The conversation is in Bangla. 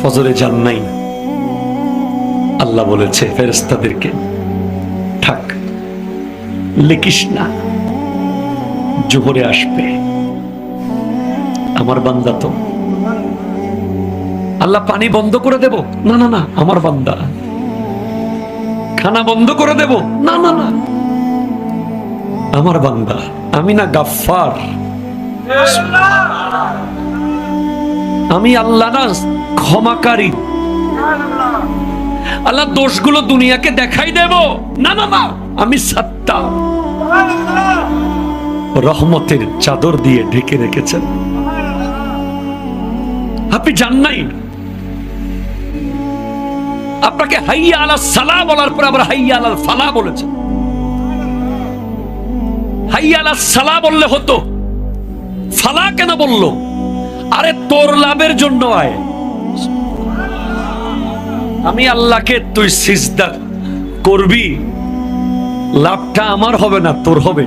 ফজরে যান নাই, আল্লাহ বলেছে ফেরেশতাদেরকে, থাক, লিখিস না, জোহরে আসবে। আমার বান্দা তো। আল্লাহ পানি বন্ধ করে দেব? না না না, আমার বান্দা। খানা বন্ধ করে দেব? না না না, আমার বান্দা। আমি না গাফফার? আমি আল্লাহ না ক্ষমাকারী? আল্লাহ দোষগুলো দুনিয়াকে দেখাই দেব? না না না, আমি সাত্তার। রহমতের চাদর দিয়ে ঢেকে রেখেছেন। আপনি জান নাই? আপনাকে হাইয়া আলা সালাহ বলার পর আবার হাইয়া আলাল ফালাহ বলেছেন। হাইয়া আলা সালাহ বললে হতো, ফালাহ কেন বললো? আরে তোর লাভের জন্য আয়। আমি আল্লাহকে তুই সিজদা করবি, লাভটা আমার হবে না, তোর হবে।